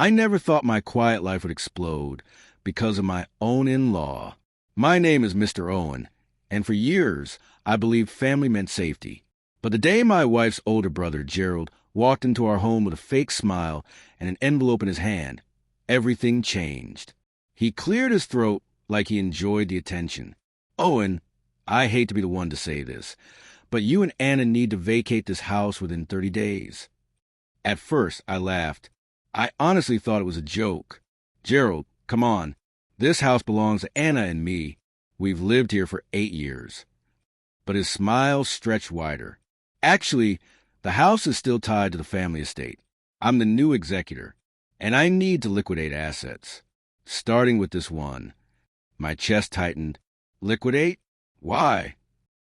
I never thought my quiet life would explode because of my own in-law. My name is Mr. Owen, and for years I believed family meant safety. But the day my wife's older brother, Gerald, walked into our home with a fake smile and an envelope in his hand, everything changed. He cleared his throat like he enjoyed the attention. "Owen, I hate to be the one to say this, but you and Anna need to vacate this house within 30 days. At first, I laughed. I honestly thought it was a joke. "Gerald, come on. This house belongs to Anna and me. We've lived here for 8 years. But his smile stretched wider. "Actually, the house is still tied to the family estate. I'm the new executor, and I need to liquidate assets. Starting with this one." My chest tightened. "Liquidate? Why?"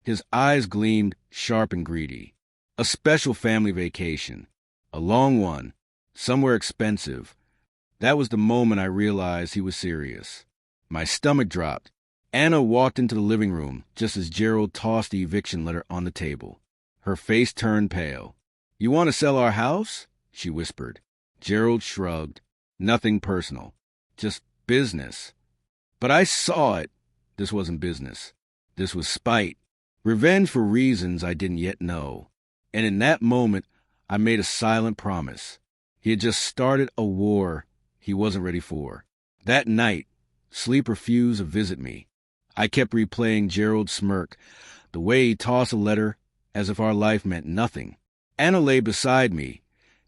His eyes gleamed, sharp and greedy. "A special family vacation. A long one. Somewhere expensive." That was the moment I realized he was serious. My stomach dropped. Anna walked into the living room just as Gerald tossed the eviction letter on the table. Her face turned pale. "You want to sell our house?" she whispered. Gerald shrugged. "Nothing personal. Just business." But I saw it. This wasn't business. This was spite. Revenge for reasons I didn't yet know. And in that moment, I made a silent promise. He had just started a war he wasn't ready for. That night, sleep refused to visit me. I kept replaying Gerald's smirk, the way he tossed a letter as if our life meant nothing. Anna lay beside me,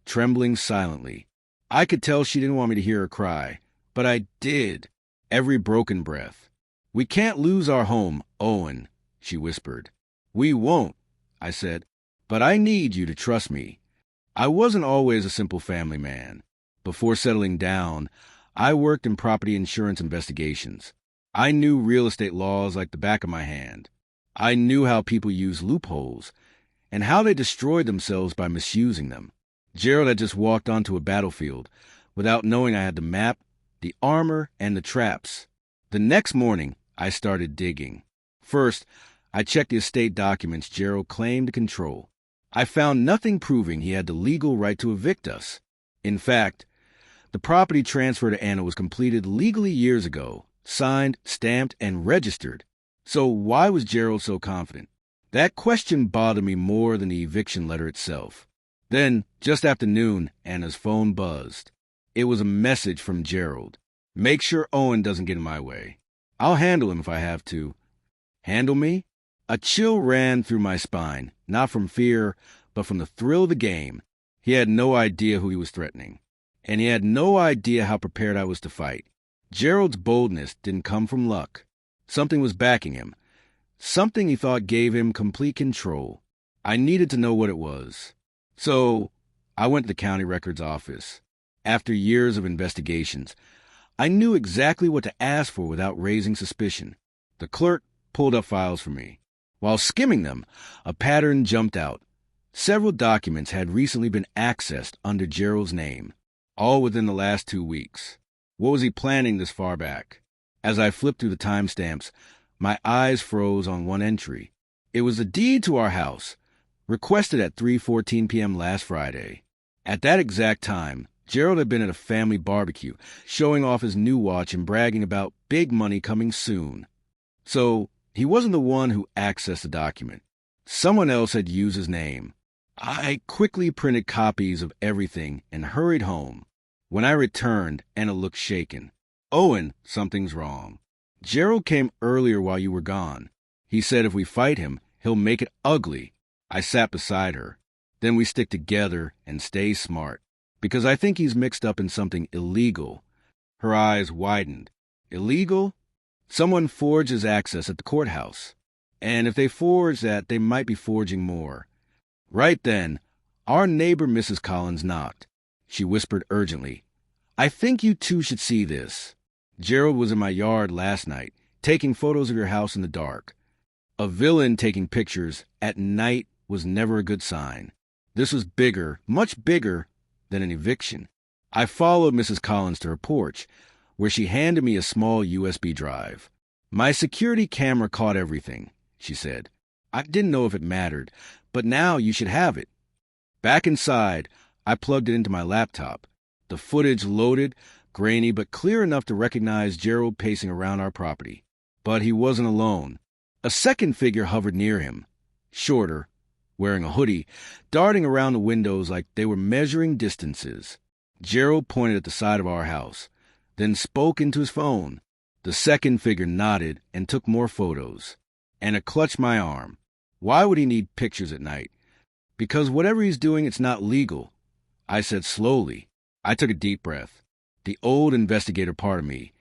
trembling silently. I could tell she didn't want me to hear her cry, but I did, every broken breath. "We can't lose our home, Owen," she whispered. "We won't," I said, "but I need you to trust me." I wasn't always a simple family man. Before settling down, I worked in property insurance investigations. I knew real estate laws like the back of my hand. I knew how people use loopholes and how they destroyed themselves by misusing them. Gerald had just walked onto a battlefield without knowing I had the map, the armor, and the traps. The next morning, I started digging. First, I checked the estate documents Gerald claimed to control. I found nothing proving he had the legal right to evict us. In fact, the property transfer to Anna was completed legally years ago, signed, stamped, and registered. So why was Gerald so confident? That question bothered me more than the eviction letter itself. Then, just after noon, Anna's phone buzzed. It was a message from Gerald. "Make sure Owen doesn't get in my way. I'll handle him if I have to." Handle me? A chill ran through my spine, not from fear, but from the thrill of the game. He had no idea who he was threatening, and he had no idea how prepared I was to fight. Gerald's boldness didn't come from luck. Something was backing him. Something he thought gave him complete control. I needed to know what it was. So I went to the county records office. After years of investigations, I knew exactly what to ask for without raising suspicion. The clerk pulled up files for me. While skimming them, a pattern jumped out. Several documents had recently been accessed under Gerald's name, all within the last 2 weeks. What was he planning this far back? As I flipped through the timestamps, my eyes froze on one entry. It was a deed to our house, requested at 3:14 p.m. last Friday. At that exact time, Gerald had been at a family barbecue, showing off his new watch and bragging about big money coming soon. So he wasn't the one who accessed the document. Someone else had used his name. I quickly printed copies of everything and hurried home. When I returned, Anna looked shaken. "Owen, something's wrong. Gerald came earlier while you were gone. He said if we fight him, he'll make it ugly." I sat beside her. "Then we stick together and stay smart, because I think he's mixed up in something illegal." Her eyes widened. "Illegal?" "Someone forged his access at the courthouse. And if they forged that, they might be forging more." Right then, our neighbor Mrs. Collins knocked. She whispered urgently, "I think you two should see this. Gerald was in my yard last night, taking photos of your house in the dark. A villain taking pictures at night was never a good sign. This was bigger, much bigger than an eviction." I followed Mrs. Collins to her porch, where she handed me a small USB drive. "My security camera caught everything," she said. "I didn't know if it mattered, but now you should have it." Back inside, I plugged it into my laptop. The footage loaded, grainy, but clear enough to recognize Gerald pacing around our property. But he wasn't alone. A second figure hovered near him, shorter, wearing a hoodie, darting around the windows like they were measuring distances. Gerald pointed at the side of our house, then spoke into his phone. The second figure nodded and took more photos. Anna clutched my arm. Why would he need pictures at night? Because whatever he's doing, it's not legal. I said slowly. I took a deep breath. The old investigator part of me,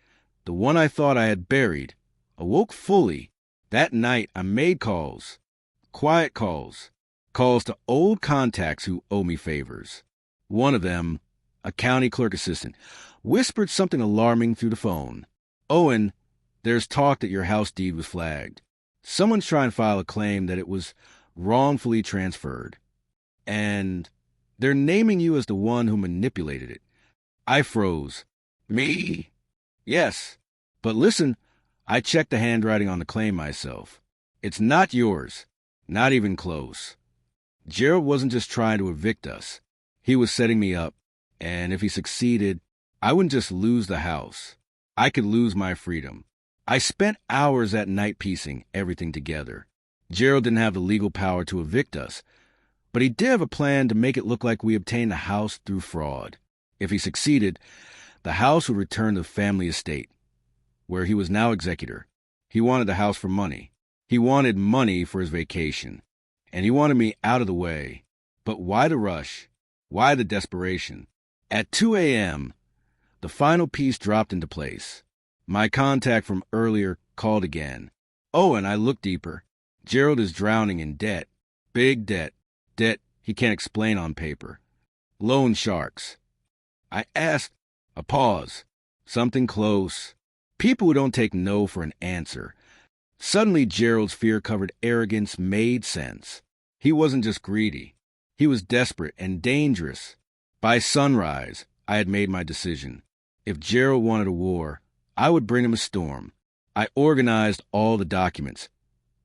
the one I thought I had buried, awoke fully. That night, I made calls. Quiet calls. Calls to old contacts who owe me favors. One of them, a county clerk assistant, whispered something alarming through the phone. "Owen, there's talk that your house deed was flagged. Someone's trying to file a claim that it was wrongfully transferred. And they're naming you as the one who manipulated it." I froze. Me? Yes. But listen, I checked the handwriting on the claim myself. It's not yours. Not even close. Gerald wasn't just trying to evict us. He was setting me up, and if he succeeded, I wouldn't just lose the house. I could lose my freedom. I spent hours that night piecing everything together. Gerald didn't have the legal power to evict us, but he did have a plan to make it look like we obtained the house through fraud. If he succeeded, the house would return to the family estate, where he was now executor. He wanted the house for money. He wanted money for his vacation. And he wanted me out of the way. But why the rush? Why the desperation? At 2 a.m., the final piece dropped into place. My contact from earlier called again. "Oh, and I looked deeper. Gerald is drowning in debt. Big debt. Debt he can't explain on paper. Loan sharks." I asked. A pause. Something close. People who don't take no for an answer. Suddenly, Gerald's fear-covered arrogance made sense. He wasn't just greedy. He was desperate and dangerous. By sunrise, I had made my decision. If Gerald wanted a war, I would bring him a storm. I organized all the documents.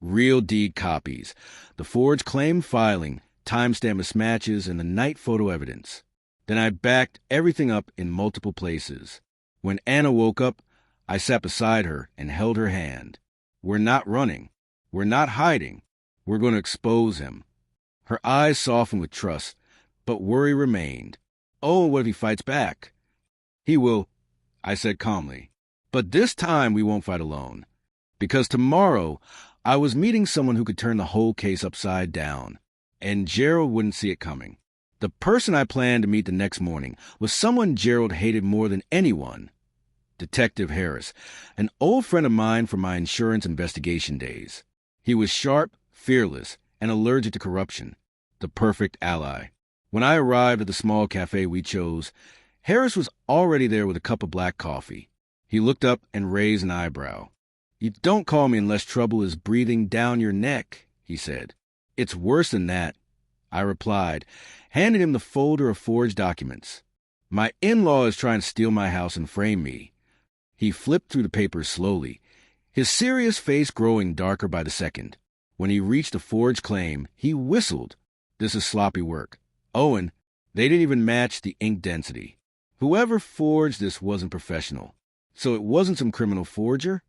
Real deed copies, the forged claim filing, timestamp mismatches, and the night photo evidence. Then I backed everything up in multiple places. When Anna woke up, I sat beside her and held her hand. "We're not running. We're not hiding. We're going to expose him." Her eyes softened with trust, but worry remained. "Oh, what if he fights back?" "He will," I said calmly. "But this time we won't fight alone. Because tomorrow I was meeting someone who could turn the whole case upside down. And Gerald wouldn't see it coming. The person I planned to meet the next morning was someone Gerald hated more than anyone. Detective Harris, an old friend of mine from my insurance investigation days. He was sharp, fearless, and allergic to corruption. The perfect ally. When I arrived at the small cafe we chose, Harris was already there with a cup of black coffee. He looked up and raised an eyebrow. "You don't call me unless trouble is breathing down your neck," he said. "It's worse than that," I replied, handing him the folder of forged documents. "My in-law is trying to steal my house and frame me." He flipped through the papers slowly, his serious face growing darker by the second. When he reached a forged claim, he whistled. "This is sloppy work. Owen, they didn't even match the ink density. Whoever forged this wasn't professional. So it wasn't some criminal forger?"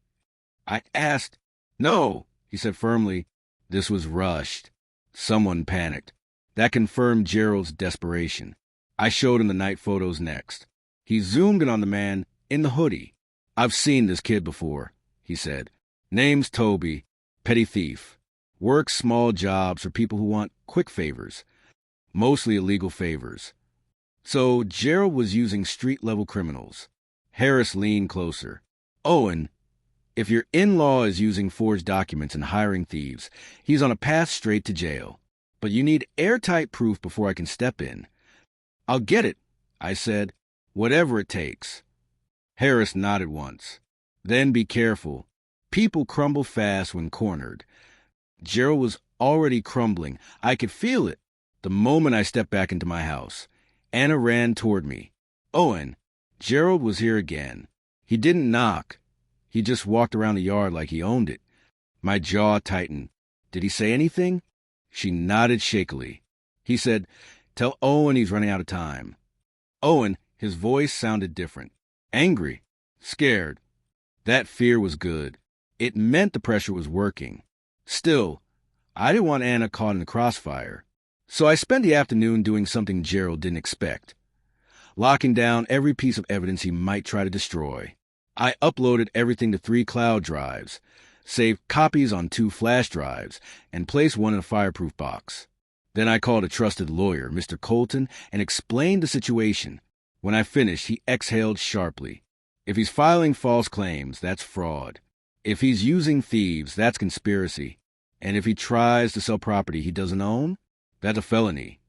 I asked. "No," he said firmly. "This was rushed. Someone panicked." That confirmed Gerald's desperation. I showed him the night photos next. He zoomed in on the man in the hoodie. "I've seen this kid before," he said. "Name's Toby. Petty thief. Works small jobs for people who want quick favors. Mostly illegal favors." So Gerald was using street-level criminals. Harris leaned closer. "Owen, if your in-law is using forged documents and hiring thieves, he's on a path straight to jail. But you need airtight proof before I can step in." "I'll get it," I said. "Whatever it takes." Harris nodded once. "Then be careful. People crumble fast when cornered." Gerald was already crumbling. I could feel it. The moment I stepped back into my house, Anna ran toward me. "Owen, Gerald was here again. He didn't knock. He just walked around the yard like he owned it." My jaw tightened. "Did he say anything?" She nodded shakily. "He said, 'Tell Owen he's running out of time.'" "Owen, His voice sounded different. Angry. Scared. That fear was good. It meant the pressure was working. Still, I didn't want Anna caught in the crossfire. So I spent the afternoon doing something Gerald didn't expect. Locking down every piece of evidence he might try to destroy. I uploaded everything to 3 cloud drives, saved copies on 2 flash drives, and placed one in a fireproof box. Then I called a trusted lawyer, Mr. Colton, and explained the situation. When I finished, he exhaled sharply. If he's filing false claims, that's fraud. If he's using thieves, that's conspiracy. And if he tries to sell property he doesn't own, that's a felony.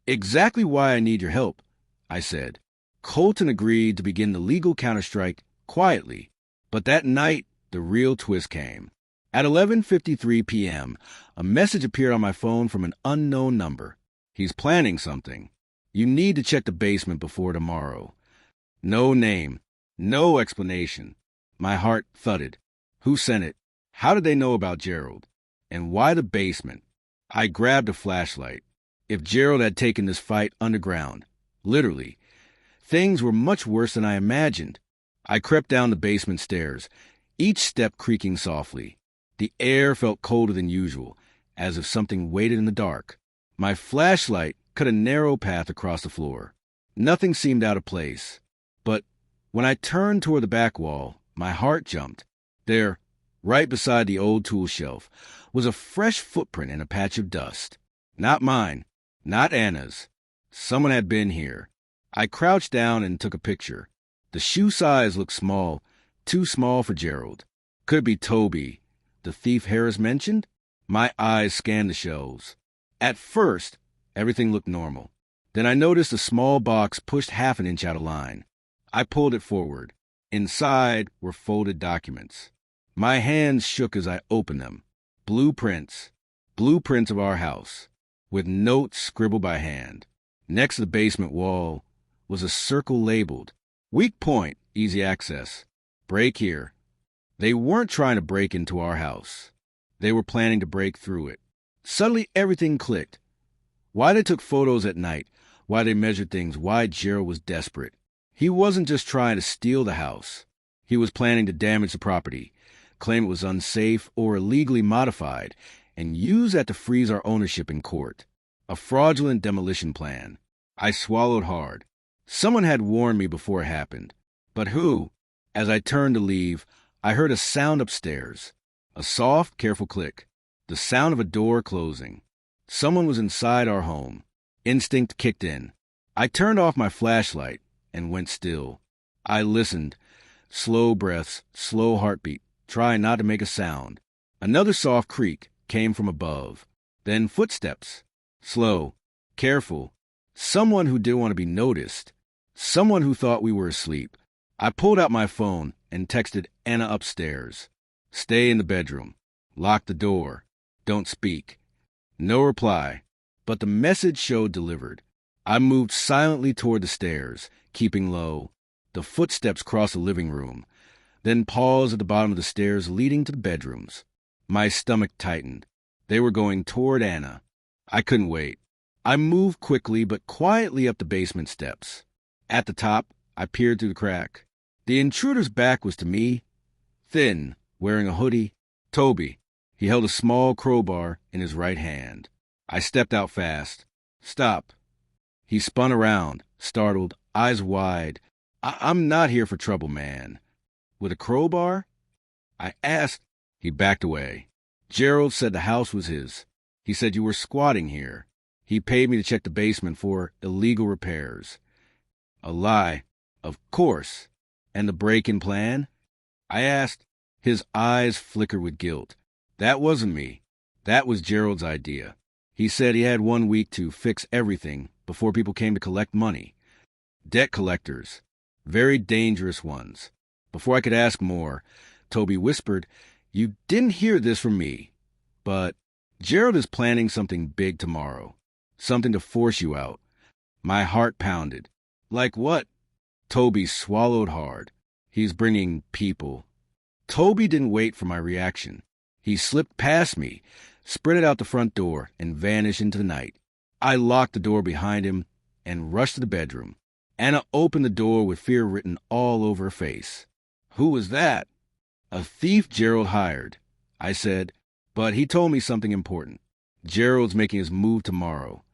Exactly why I need your help, I said. Colton agreed to begin the legal counterstrike quietly, but that night the real twist came. At 11:53 p.m., a message appeared on my phone from an unknown number. He's planning something. You need to check the basement before tomorrow. No name, no explanation. My heart thudded. Who sent it? How did they know about Gerald? And why the basement? I grabbed a flashlight. If Gerald had taken this fight underground, literally, things were much worse than I imagined. I crept down the basement stairs, each step creaking softly. The air felt colder than usual, as if something waited in the dark. My flashlight cut a narrow path across the floor. Nothing seemed out of place. But when I turned toward the back wall, my heart jumped. There, right beside the old tool shelf, was a fresh footprint in a patch of dust. Not mine, not Anna's. Someone had been here. I crouched down and took a picture. The shoe size looked small, too small for Gerald. Could be Toby, the thief Harris mentioned? My eyes scanned the shelves. At first, everything looked normal. Then I noticed a small box pushed half an inch out of line. I pulled it forward. Inside were folded documents. My hands shook as I opened them. Blueprints of our house, with notes scribbled by hand. Next to the basement wall was a circle labeled, "Weak point, easy access. Break here." They weren't trying to break into our house. They were planning to break through it. Suddenly everything clicked. Why they took photos at night, why they measured things, why Gerald was desperate. He wasn't just trying to steal the house. He was planning to damage the property, claim it was unsafe or illegally modified, and use that to freeze our ownership in court. A fraudulent demolition plan. I swallowed hard. Someone had warned me before it happened. But who? As I turned to leave, I heard a sound upstairs. A soft, careful click. The sound of a door closing. Someone was inside our home. Instinct kicked in. I turned off my flashlight and went still. I listened. Slow breaths, slow heartbeat, trying not to make a sound. Another soft creak came from above. Then footsteps. Slow, careful. Someone who didn't want to be noticed. Someone who thought we were asleep. I pulled out my phone and texted Anna upstairs. Stay in the bedroom. Lock the door. Don't speak. No reply, but the message showed delivered. I moved silently toward the stairs, keeping low. The footsteps crossed the living room, then paused at the bottom of the stairs leading to the bedrooms. My stomach tightened. They were going toward Anna. I couldn't wait. I moved quickly but quietly up the basement steps. At the top, I peered through the crack. The intruder's back was to me, thin, wearing a hoodie. Toby. He held a small crowbar in his right hand. I stepped out fast. Stop. He spun around, startled, eyes wide. I'm not here for trouble, man. With a crowbar? I asked. He backed away. Gerald said the house was his. He said you were squatting here. He paid me to check the basement for illegal repairs. A lie. Of course. And the break-in plan? I asked. His eyes flickered with guilt. That wasn't me. That was Gerald's idea. He said he had 1 week to fix everything before people came to collect money. Debt collectors. Very dangerous ones. Before I could ask more, Toby whispered, "You didn't hear this from me, but Gerald is planning something big tomorrow. Something to force you out." My heart pounded. Like what? Toby swallowed hard. He's bringing people. Toby didn't wait for my reaction. He slipped past me, sprinted out the front door, and vanished into the night. I locked the door behind him and rushed to the bedroom. Anna opened the door with fear written all over her face. "Who was that?" "A thief Gerald hired," I said, "but he told me something important. Gerald's making his move tomorrow."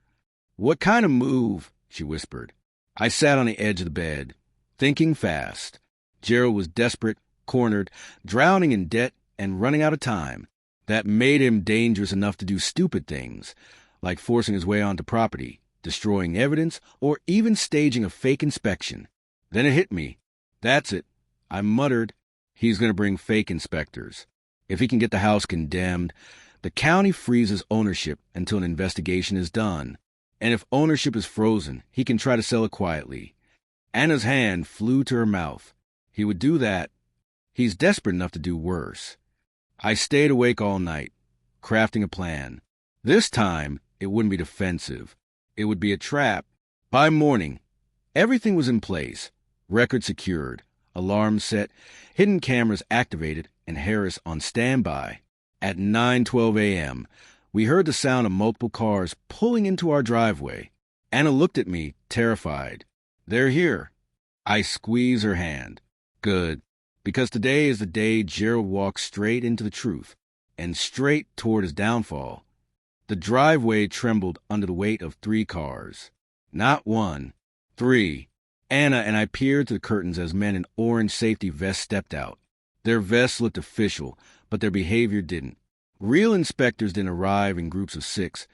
"What kind of move?" she whispered. I sat on the edge of the bed, thinking fast. Gerald was desperate, cornered, drowning in debt, and running out of time. That made him dangerous enough to do stupid things, like forcing his way onto property, destroying evidence, or even staging a fake inspection. Then it hit me. "That's it," I muttered. "He's going to bring fake inspectors. If he can get the house condemned, the county freezes ownership until an investigation is done. And if ownership is frozen, he can try to sell it quietly." Anna's hand flew to her mouth. He would do that. He's desperate enough to do worse. I stayed awake all night, crafting a plan. This time, it wouldn't be defensive. It would be a trap. By morning, everything was in place. Record secured, alarms set, hidden cameras activated, and Harris on standby. At 9:12 a.m., we heard the sound of multiple cars pulling into our driveway. Anna looked at me, terrified. "They're here." I squeezed her hand. "Good, because today is the day Gerald walks straight into the truth, and straight toward his downfall." The driveway trembled under the weight of 3 cars. Not 1, 3. Anna and I peered through the curtains as men in orange safety vests stepped out. Their vests looked official, but their behavior didn't. Real inspectors didn't arrive in groups of 6,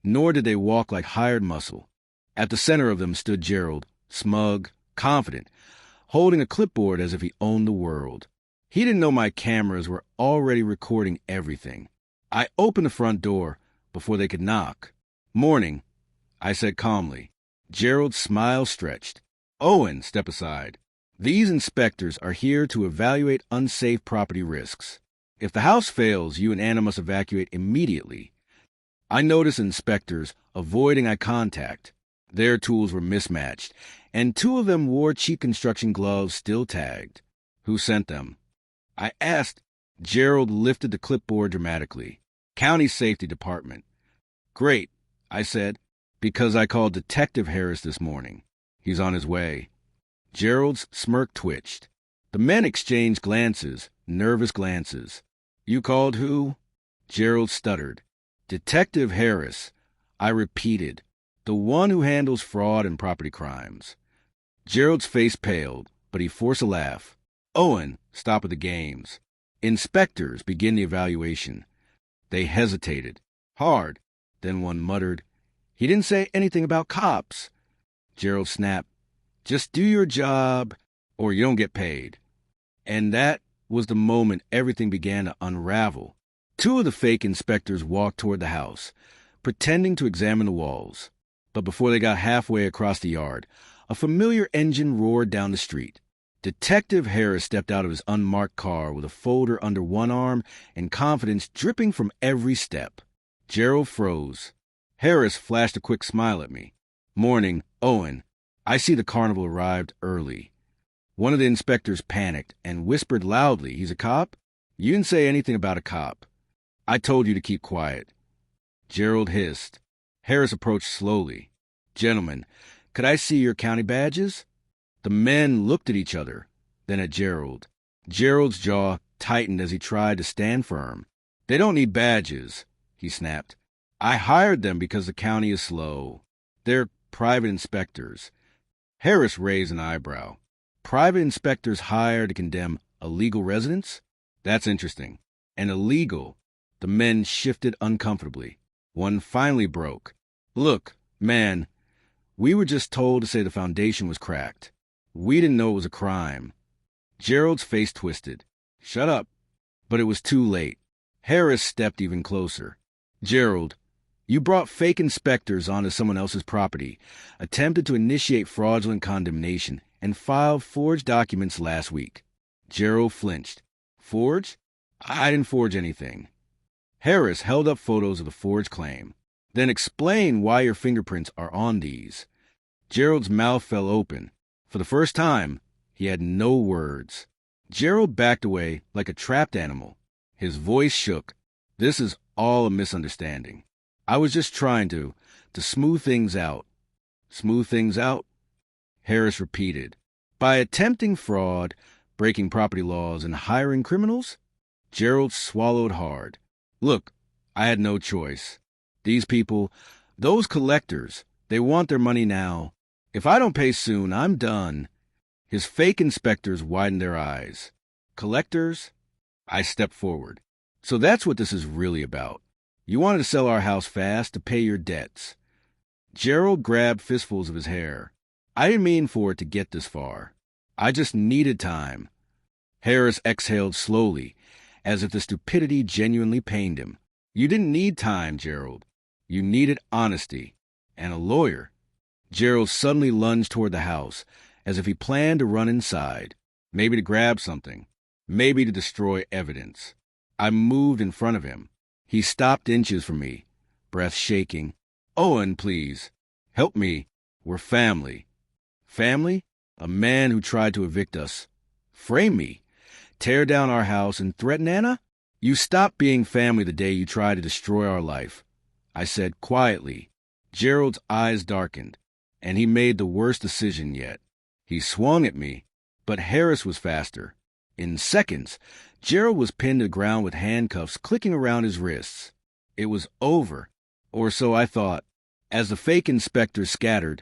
nor did they walk like hired muscle. At the center of them stood Gerald, smug, confident, holding a clipboard as if he owned the world. He didn't know my cameras were already recording everything. I opened the front door before they could knock. "Morning," I said calmly. Gerald's smile stretched. "Owen, step aside. These inspectors are here to evaluate unsafe property risks. If the house fails, you and Anna must evacuate immediately." I noticed inspectors avoiding eye contact. Their tools were mismatched, and 2 of them wore cheap construction gloves still tagged. "Who sent them?" I asked. Gerald lifted the clipboard dramatically. "County Safety Department." "Great," I said, "because I called Detective Harris this morning. He's on his way." Gerald's smirk twitched. The men exchanged glances, nervous glances. "You called who?" Gerald stuttered. "Detective Harris." I repeated. "The one who handles fraud and property crimes." Gerald's face paled, but he forced a laugh. "Owen, stop with the games. Inspectors begin the evaluation." They hesitated. Hard. Then one muttered, "He didn't say anything about cops." Gerald snapped, "Just do your job, or you don't get paid." And that was the moment everything began to unravel. 2 of the fake inspectors walked toward the house, pretending to examine the walls. But before they got halfway across the yard, a familiar engine roared down the street. Detective Harris stepped out of his unmarked car with a folder under one arm and confidence dripping from every step. Gerald froze. Harris flashed a quick smile at me. "Morning, Owen. I see the carnival arrived early." One of the inspectors panicked and whispered loudly, "He's a cop?" "You didn't say anything about a cop." "I told you to keep quiet." Gerald hissed. Harris approached slowly. "Gentlemen, could I see your county badges?" The men looked at each other, then at Gerald. Gerald's jaw tightened as he tried to stand firm. "They don't need badges," he snapped. "I hired them because the county is slow. They're private inspectors." Harris raised an eyebrow. "Private inspectors hired to condemn illegal residents? That's interesting." "And illegal." The men shifted uncomfortably. One finally broke. "Look, man, we were just told to say the foundation was cracked. We didn't know it was a crime." Gerald's face twisted. "Shut up." But it was too late. Harris stepped even closer. "Gerald, you brought fake inspectors onto someone else's property, attempted to initiate fraudulent condemnation, and filed forged documents last week." Gerald flinched. "Forged? I didn't forge anything." Harris held up photos of the forged claim. "Then explain why your fingerprints are on these." Gerald's mouth fell open. For the first time, he had no words. Gerald backed away like a trapped animal. His voice shook. "This is all a misunderstanding. I was just trying to smooth things out." "Smooth things out?" Harris repeated. By attempting fraud, breaking property laws, and hiring criminals? Gerald swallowed hard. Look, I had no choice. These people, those collectors, they want their money now. If I don't pay soon, I'm done. His fake inspectors widened their eyes. Collectors? I stepped forward. So that's what this is really about. You wanted to sell our house fast to pay your debts. Gerald grabbed fistfuls of his hair. I didn't mean for it to get this far. I just needed time. Harris exhaled slowly, as if the stupidity genuinely pained him. You didn't need time, Gerald. You needed honesty. And a lawyer. Gerald suddenly lunged toward the house, as if he planned to run inside, maybe to grab something, maybe to destroy evidence. I moved in front of him. He stopped inches from me, breath shaking. Owen, please. Help me. We're family. Family? A man who tried to evict us. Frame me. Tear down our house and threaten Anna? You stopped being family the day you tried to destroy our life. I said quietly. Gerald's eyes darkened, and he made the worst decision yet. He swung at me, but Harris was faster. In seconds, Gerald was pinned to the ground with handcuffs clicking around his wrists. It was over, or so I thought, as the fake inspectors scattered,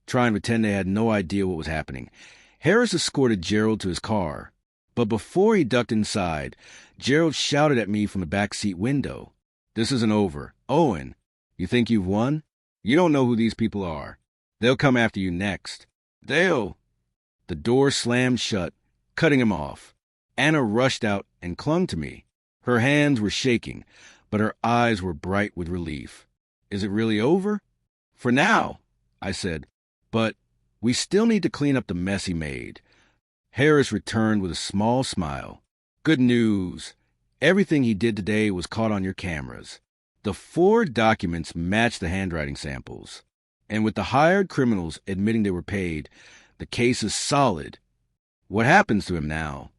trying to pretend they had no idea what was happening. Harris escorted Gerald to his car, but before he ducked inside, Gerald shouted at me from the back seat window. This isn't over. Owen, you think you've won? You don't know who these people are. They'll come after you next. They'll... The door slammed shut, cutting him off. Anna rushed out and clung to me. Her hands were shaking, but her eyes were bright with relief. Is it really over? For now, I said. But we still need to clean up the mess he made. Harris returned with a small smile. Good news. Everything he did today was caught on your cameras. The 4 documents matched the handwriting samples. And with the hired criminals admitting they were paid, the case is solid. What happens to him now?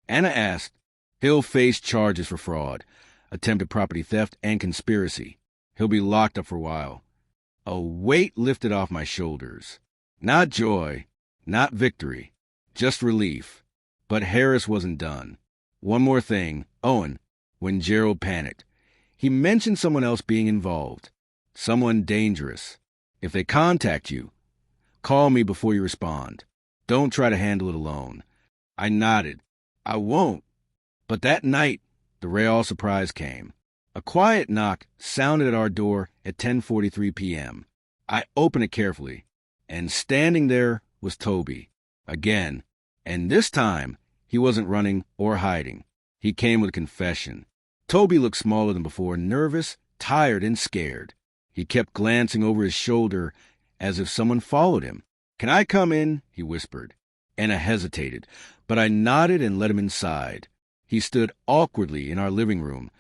Anna asked. He'll face charges for fraud, attempted property theft, and conspiracy. He'll be locked up for a while. A weight lifted off my shoulders. Not joy, not victory, just relief. But Harris wasn't done. One more thing, Owen, when Gerald panicked. He mentioned someone else being involved. Someone dangerous. If they contact you, call me before you respond. Don't try to handle it alone. I nodded. I won't. But that night, the real surprise came. A quiet knock sounded at our door at 10:43 p.m. I opened it carefully, and standing there was Toby. Again. And this time, he wasn't running or hiding. He came with a confession. Toby looked smaller than before, nervous, tired, and scared. He kept glancing over his shoulder as if someone followed him. Can I come in? He whispered. Anna hesitated, but I nodded and let him inside. He stood awkwardly in our living room,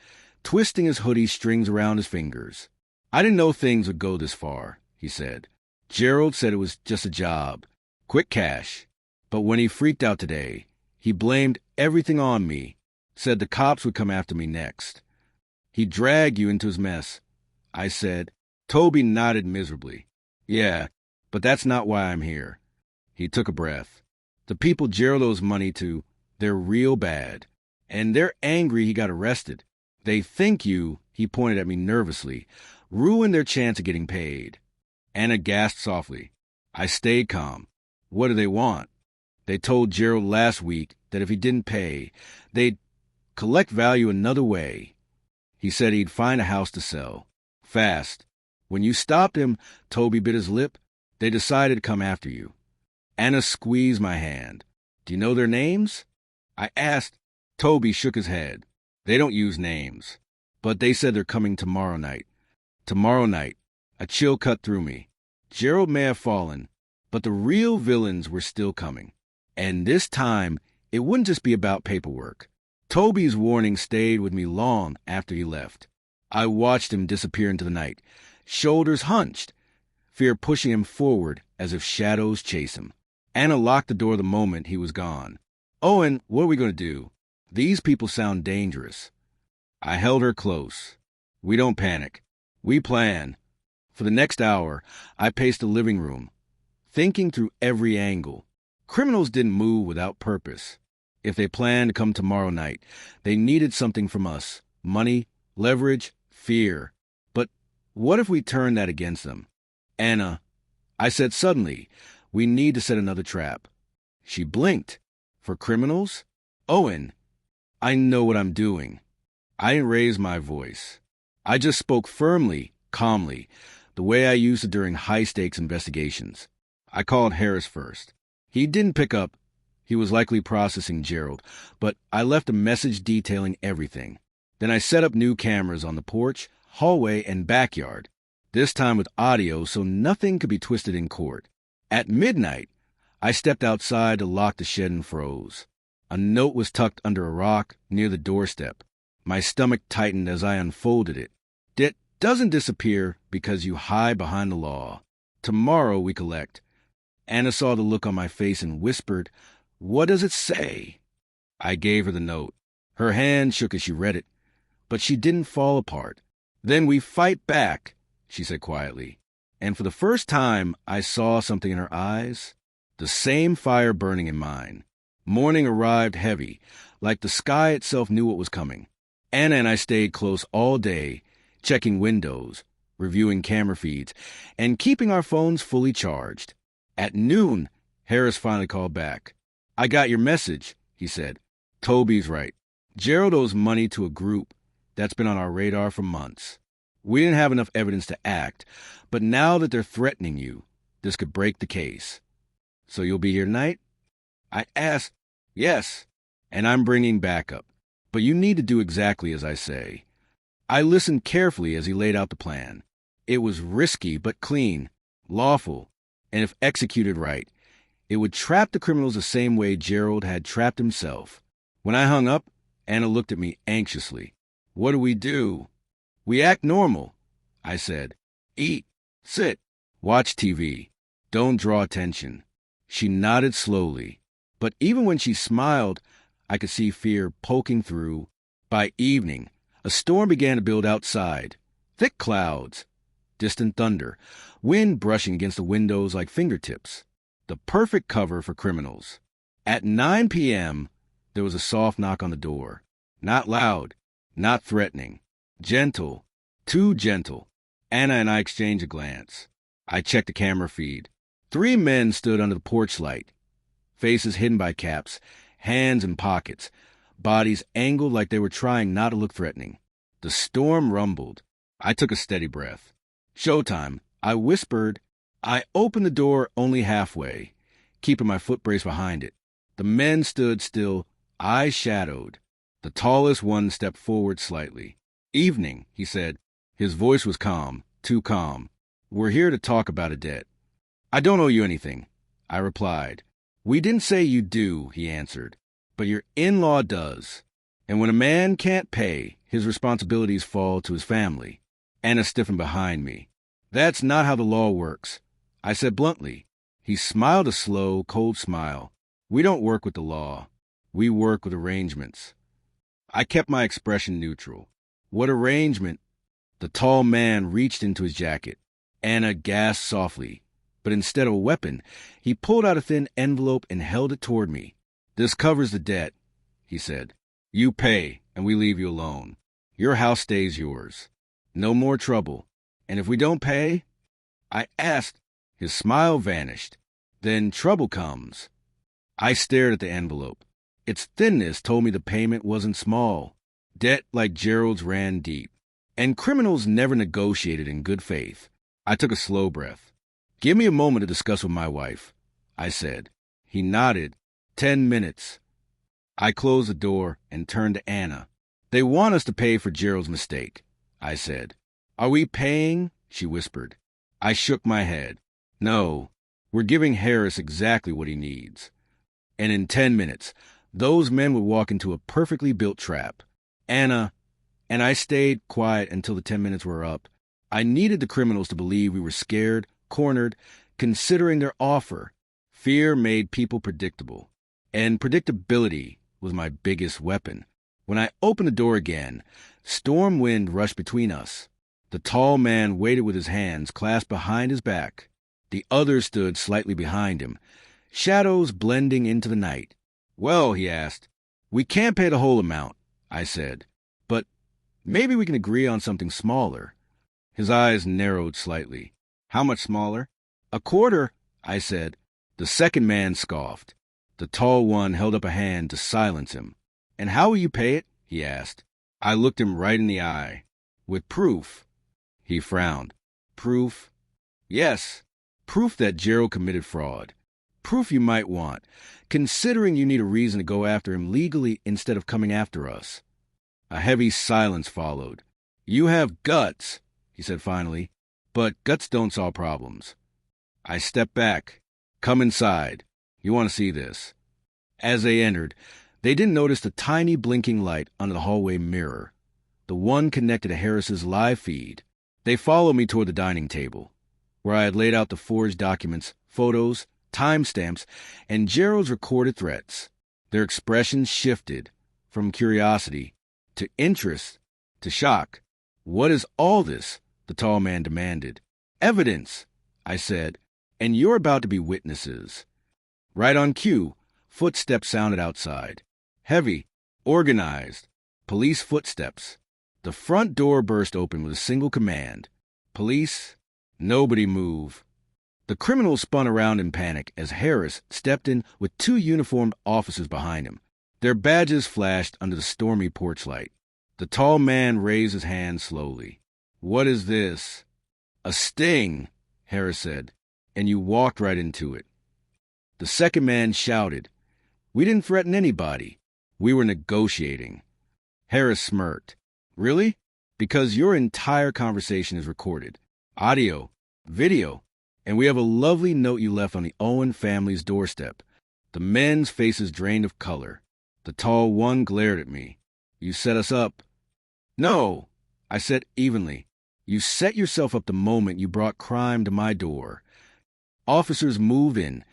twisting his hoodie strings around his fingers. I didn't know things would go this far, he said. Gerald said it was just a job. Quick cash. But when he freaked out today, he blamed everything on me, said the cops would come after me next. He'd drag you into his mess, I said. Toby nodded miserably. Yeah, but that's not why I'm here. He took a breath. The people Gerald owes money to, they're real bad. And they're angry he got arrested. They think you, he pointed at me nervously, ruined their chance of getting paid. Anna gasped softly. I stayed calm. What do they want? They told Gerald last week that if he didn't pay, they'd collect value another way. He said he'd find a house to sell. Fast. When you stopped him, Toby bit his lip. They decided to come after you. Anna squeezed my hand. Do you know their names? I asked. Toby shook his head. They don't use names. But they said they're coming tomorrow night. Tomorrow night. A chill cut through me. Gerald may have fallen, but the real villains were still coming. And this time, it wouldn't just be about paperwork. Toby's warning stayed with me long after he left. I watched him disappear into the night, shoulders hunched, fear pushing him forward as if shadows chase him. Anna locked the door the moment he was gone. Owen, what are we going to do? These people sound dangerous. I held her close. We don't panic. We plan. For the next hour, I paced the living room, thinking through every angle. Criminals didn't move without purpose. If they planned to come tomorrow night, they needed something from us: money, leverage, fear. But what if we turned that against them? Anna, I said suddenly, we need to set another trap. She blinked. For criminals? Owen, I know what I'm doing. I didn't raise my voice. I just spoke firmly, calmly, the way I used to during high-stakes investigations. I called Harris first. He didn't pick up. He was likely processing Gerald, but I left a message detailing everything. Then I set up new cameras on the porch, hallway, and backyard, this time with audio so nothing could be twisted in court. At midnight, I stepped outside to lock the shed and froze. A note was tucked under a rock near the doorstep. My stomach tightened as I unfolded it. Debt doesn't disappear because you hide behind the law. Tomorrow we collect. Anna saw the look on my face and whispered, "What does it say?" I gave her the note. Her hand shook as she read it, but she didn't fall apart. "Then we fight back," she said quietly. And for the first time, I saw something in her eyes, the same fire burning in mine. Morning arrived heavy, like the sky itself knew what was coming. Anna and I stayed close all day, checking windows, reviewing camera feeds, and keeping our phones fully charged. At noon, Harris finally called back. "I got your message," he said. "Toby's right. Gerald owes money to a group that's been on our radar for months. We didn't have enough evidence to act, but now that they're threatening you, this could break the case. So you'll be here tonight?" I asked. "Yes, and I'm bringing backup. But you need to do exactly as I say." I listened carefully as he laid out the plan. It was risky but clean, lawful, and if executed right, it would trap the criminals the same way Gerald had trapped himself. When I hung up, Anna looked at me anxiously. "What do we do?" "We act normal," I said. "Eat, sit, watch TV. Don't draw attention." She nodded slowly, but even when she smiled, I could see fear poking through. By evening, a storm began to build outside. Thick clouds, distant thunder, wind brushing against the windows like fingertips. The perfect cover for criminals. At 9 p.m., there was a soft knock on the door. Not loud, not threatening. Gentle, too gentle. Anna and I exchanged a glance. I checked the camera feed. 3 men stood under the porch light, faces hidden by caps, hands in pockets, bodies angled like they were trying not to look threatening. The storm rumbled. I took a steady breath. "Showtime," I whispered. I opened the door only halfway, keeping my foot brace behind it. The men stood still, eyes shadowed. The tallest one stepped forward slightly. "Evening," he said. His voice was calm, too calm. "We're here to talk about a debt." "I don't owe you anything," I replied. "We didn't say you do," he answered, "but your in-law does. And when a man can't pay, his responsibilities fall to his family." Anna stiffened behind me. "That's not how the law works," I said bluntly. He smiled a slow, cold smile. "We don't work with the law. We work with arrangements." I kept my expression neutral. "What arrangement?" The tall man reached into his jacket. Anna gasped softly, but instead of a weapon, he pulled out a thin envelope and held it toward me. "This covers the debt," he said. "You pay, and we leave you alone. Your house stays yours. No more trouble. And if we don't pay?" I asked. His smile vanished. "Then trouble comes." I stared at the envelope. Its thinness told me the payment wasn't small. Debt like Gerald's ran deep. And criminals never negotiated in good faith. I took a slow breath. "Give me a moment to discuss with my wife," I said. He nodded. 10 minutes. I closed the door and turned to Anna. "They want us to pay for Gerald's mistake," I said. "Are we paying?" she whispered. I shook my head. "No, we're giving Harris exactly what he needs." And in 10 minutes, those men would walk into a perfectly built trap. Anna, and I stayed quiet until the 10 minutes were up. I needed the criminals to believe we were scared, cornered, considering their offer. Fear made people predictable, and predictability was my biggest weapon. When I opened the door again, storm wind rushed between us. The tall man waited with his hands clasped behind his back. The other stood slightly behind him, shadows blending into the night. "Well," he asked. "We can't pay the whole amount," I said. "But maybe we can agree on something smaller." His eyes narrowed slightly. "How much smaller?" "A quarter," I said. The second man scoffed. The tall one held up a hand to silence him. "And how will you pay it?" he asked. I looked him right in the eye. "With proof." He frowned. "Proof?" "Yes. Proof that Gerald committed fraud. Proof you might want, considering you need a reason to go after him legally instead of coming after us." A heavy silence followed. "You have guts," he said finally, "but guts don't solve problems." I stepped back. "Come inside. You want to see this." As they entered, they didn't notice the tiny blinking light under the hallway mirror, the one connected to Harris's live feed. They followed me toward the dining table, where I had laid out the forged documents, photos, timestamps, and Gerald's recorded threats. Their expressions shifted from curiosity to interest to shock. "What is all this?" the tall man demanded. "Evidence," I said, "and you're about to be witnesses." Right on cue, footsteps sounded outside. Heavy, organized, police footsteps. The front door burst open with a single command. "Police, nobody move." The criminal spun around in panic as Harris stepped in with two uniformed officers behind him. Their badges flashed under the stormy porch light. The tall man raised his hand slowly. "What is this?" "A sting," Harris said, "and you walked right into it." The second man shouted, "We didn't threaten anybody. We were negotiating." Harris smirked. "Really? Because your entire conversation is recorded. Audio, video, and we have a lovely note you left on the Owen family's doorstep." The men's faces drained of color. The tall one glared at me. "You set us up." "No," I said evenly. "You set yourself up the moment you brought crime to my door." Officers moved in,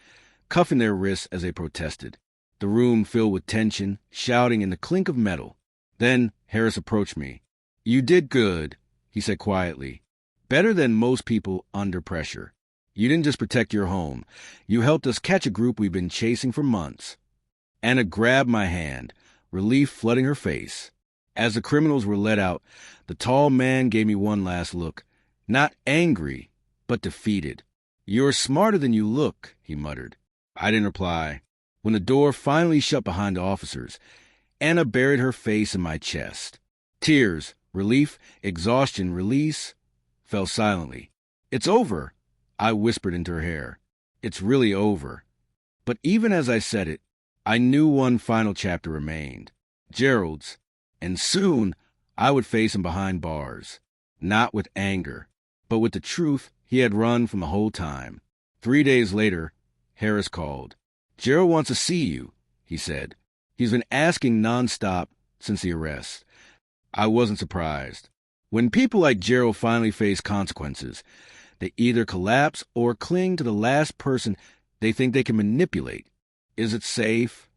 cuffing their wrists as they protested. The room filled with tension, shouting, and the clink of metal. Then Harris approached me. "You did good," he said quietly. "Better than most people under pressure. You didn't just protect your home. You helped us catch a group we've been chasing for months." Anna grabbed my hand, relief flooding her face. As the criminals were let out, the tall man gave me one last look. Not angry, but defeated. "You're smarter than you look," he muttered. I didn't reply. When the door finally shut behind the officers, Anna buried her face in my chest. Tears, relief, exhaustion, release, fell silently. "It's over," I whispered into her hair. "It's really over." But even as I said it, I knew one final chapter remained. Gerald's. And soon I would face him behind bars. Not with anger, but with the truth he had run from the whole time. 3 days later, Harris called. "Gerald wants to see you," he said. "He's been asking nonstop since the arrest." I wasn't surprised. When people like Gerald finally face consequences, they either collapse or cling to the last person they think they can manipulate. "Is it safe?"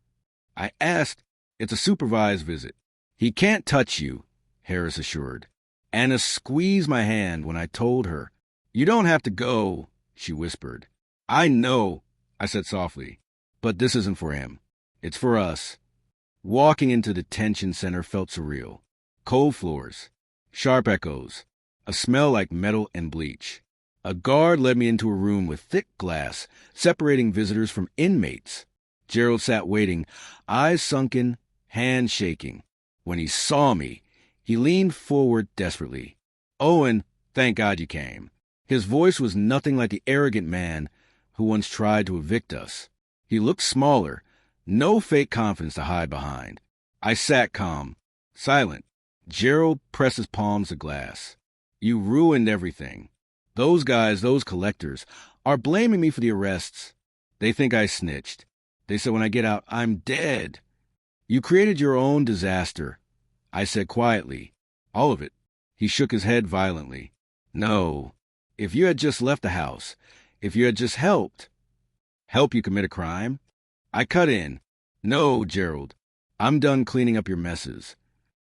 I asked. "It's a supervised visit." "He can't touch you," Harris assured. Anna squeezed my hand when I told her. "You don't have to go," she whispered. "I know," I said softly, "but this isn't for him. It's for us." Walking into the detention center felt surreal. Cold floors, sharp echoes, a smell like metal and bleach. A guard led me into a room with thick glass, separating visitors from inmates. Gerald sat waiting, eyes sunken, hands shaking. When he saw me, he leaned forward desperately. "Owen, thank God you came." His voice was nothing like the arrogant man who once tried to evict us. He looked smaller, no fake confidence to hide behind. I sat calm, silent. Gerald pressed his palms to glass. "You ruined everything. Those guys, those collectors, are blaming me for the arrests. They think I snitched. They said when I get out, I'm dead. You created your own disaster," I said quietly. "All of it." He shook his head violently. "No. If you had just left the house, if you had just helped." "Help you commit a crime?" I cut in. "No, Gerald. I'm done cleaning up your messes."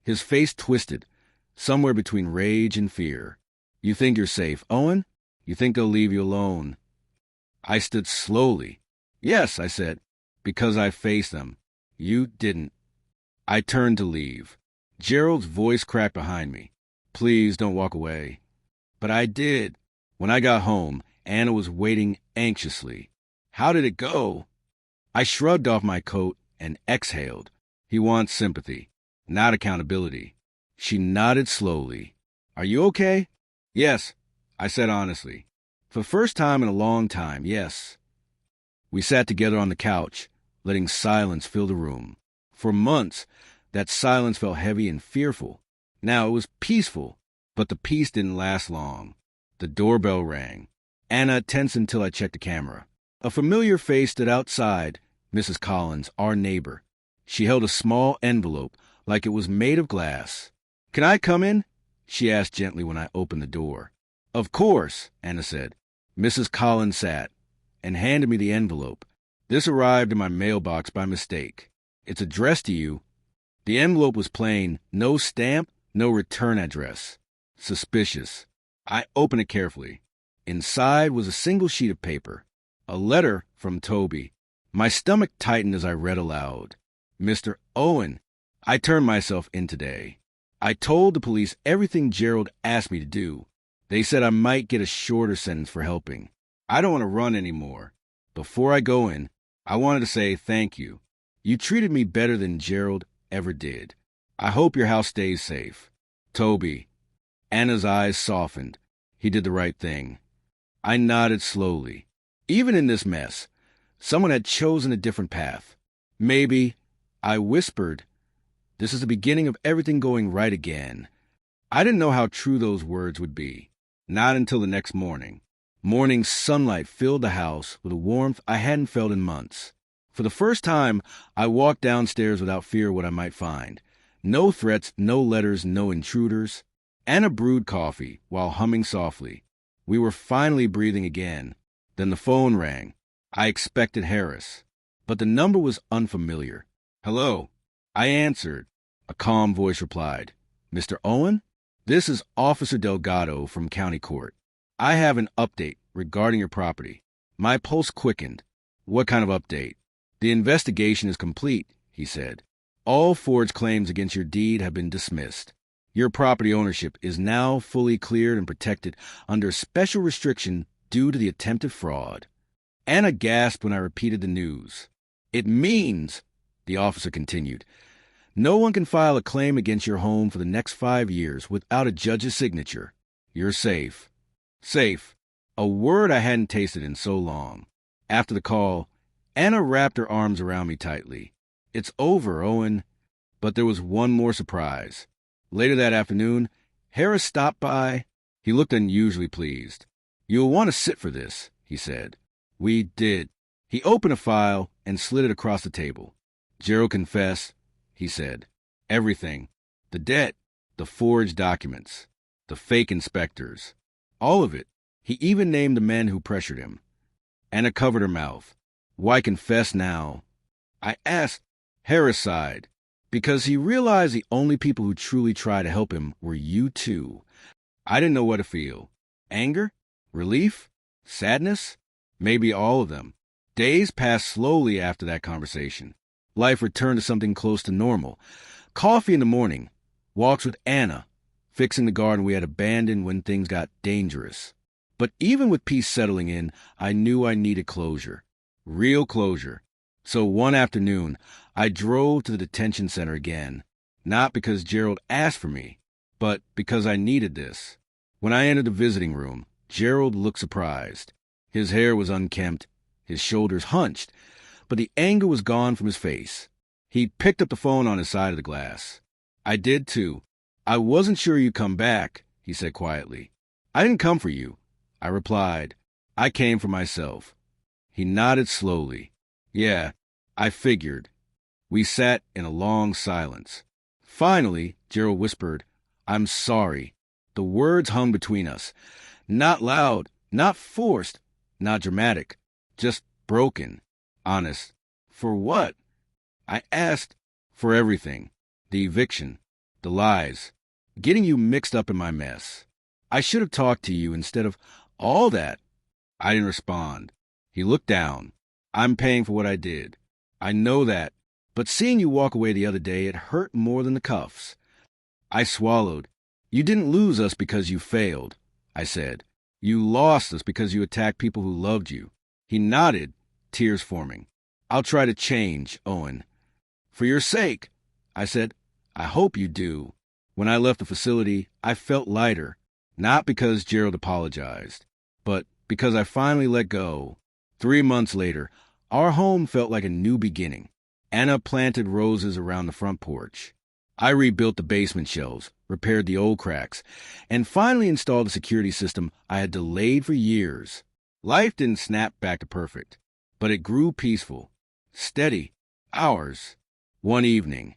His face twisted, somewhere between rage and fear. "You think you're safe, Owen? You think they'll leave you alone?" I stood slowly. Yes, I said, because I faced them. You didn't. I turned to leave. Gerald's voice cracked behind me. Please don't walk away. But I did. When I got home, Anna was waiting anxiously. How did it go? I shrugged off my coat and exhaled. He wants sympathy, not accountability. She nodded slowly. Are you okay? Yes, I said honestly. For the first time in a long time, yes. We sat together on the couch, letting silence fill the room. For months, that silence felt heavy and fearful. Now it was peaceful, but the peace didn't last long. The doorbell rang. Anna tensed until I checked the camera. A familiar face stood outside, Mrs. Collins, our neighbor. She held a small envelope, like it was made of glass. Can I come in? She asked gently when I opened the door. Of course, Anna said. Mrs. Collins sat and handed me the envelope. This arrived in my mailbox by mistake. It's addressed to you. The envelope was plain, no stamp, no return address. Suspicious. I opened it carefully. Inside was a single sheet of paper. A letter from Toby. My stomach tightened as I read aloud. Mr. Owen, I turned myself in today. I told the police everything Gerald asked me to do. They said I might get a shorter sentence for helping. I don't want to run anymore. Before I go in, I wanted to say thank you. You treated me better than Gerald ever did. I hope your house stays safe. Toby. Anna's eyes softened. He did the right thing. I nodded slowly. Even in this mess, someone had chosen a different path. Maybe, I whispered, this is the beginning of everything going right again. I didn't know how true those words would be. Not until the next morning. Morning sunlight filled the house with a warmth I hadn't felt in months. For the first time, I walked downstairs without fear of what I might find. No threats, no letters, no intruders. Anna brewed coffee while humming softly. We were finally breathing again. Then the phone rang. I expected Harris, but the number was unfamiliar. Hello. I answered. A calm voice replied. Mr. Owen? This is Officer Delgado from County Court. I have an update regarding your property. My pulse quickened. What kind of update? The investigation is complete, he said. All forged claims against your deed have been dismissed. Your property ownership is now fully cleared and protected under special restriction due to the attempted fraud. Anna gasped when I repeated the news. It means, the officer continued, no one can file a claim against your home for the next 5 years without a judge's signature. You're safe. Safe. A word I hadn't tasted in so long. After the call, Anna wrapped her arms around me tightly. It's over, Owen. But there was one more surprise. Later that afternoon, Harris stopped by. He looked unusually pleased. You'll want to sit for this, he said. We did. He opened a file and slid it across the table. Gerald confessed, he said. Everything. The debt, the forged documents, the fake inspectors. All of it. He even named the men who pressured him. Anna covered her mouth. Why confess now? I asked. Harris sighed. Because he realized the only people who truly tried to help him were you two. I didn't know what to feel. Anger? Relief? Sadness? Maybe all of them. Days passed slowly after that conversation. Life returned to something close to normal. Coffee in the morning. Walks with Anna. Fixing the garden we had abandoned when things got dangerous. But even with peace settling in, I knew I needed closure. Real closure. So one afternoon, I drove to the detention center again. Not because Gerald asked for me, but because I needed this. When I entered the visiting room, Gerald looked surprised. His hair was unkempt, his shoulders hunched, but the anger was gone from his face. He picked up the phone on his side of the glass. I did too. I wasn't sure you'd come back, he said quietly. I didn't come for you, I replied. I came for myself. He nodded slowly. Yeah, I figured. We sat in a long silence. Finally, Gerald whispered, I'm sorry. The words hung between us. Not loud, not forced, not dramatic. Just broken. Honest. For what? I asked. For everything. The eviction. The lies. Getting you mixed up in my mess. I should have talked to you instead of all that. I didn't respond. He looked down. I'm paying for what I did. I know that. But seeing you walk away the other day, it hurt more than the cuffs. I swallowed. You didn't lose us because you failed, I said. You lost us because you attacked people who loved you. He nodded, tears forming. I'll try to change, Owen. For your sake, I said. I hope you do. When I left the facility, I felt lighter, not because Gerald apologized, but because I finally let go. 3 months later, our home felt like a new beginning. Anna planted roses around the front porch. I rebuilt the basement shelves, repaired the old cracks, and finally installed the security system I had delayed for years. Life didn't snap back to perfect, but it grew peaceful, steady, ours. One evening,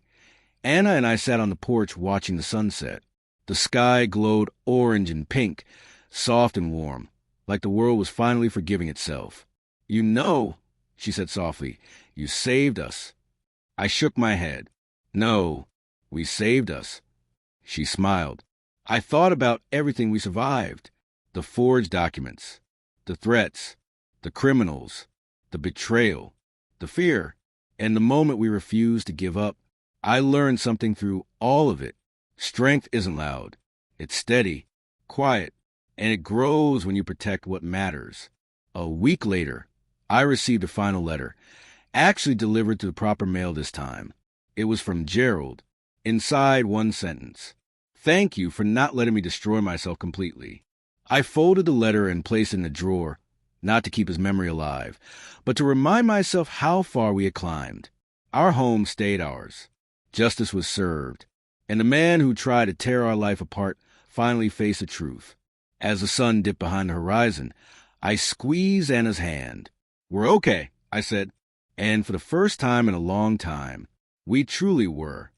Anna and I sat on the porch watching the sunset. The sky glowed orange and pink, soft and warm, like the world was finally forgiving itself. You know, she said softly, you saved us. I shook my head. No, we saved us. She smiled. I thought about everything we survived. The forged documents, the threats, the criminals, the betrayal, the fear, and the moment we refused to give up. I learned something through all of it. Strength isn't loud. It's steady, quiet, and it grows when you protect what matters. A week later, I received a final letter, actually delivered to the proper mail this time. It was from Gerald. Inside, one sentence. Thank you for not letting me destroy myself completely. I folded the letter and placed it in a drawer, not to keep his memory alive, but to remind myself how far we had climbed. Our home stayed ours. Justice was served, and the man who tried to tear our life apart finally faced the truth. As the sun dipped behind the horizon, I squeezed Anna's hand. We're okay, I said, and for the first time in a long time, we truly were.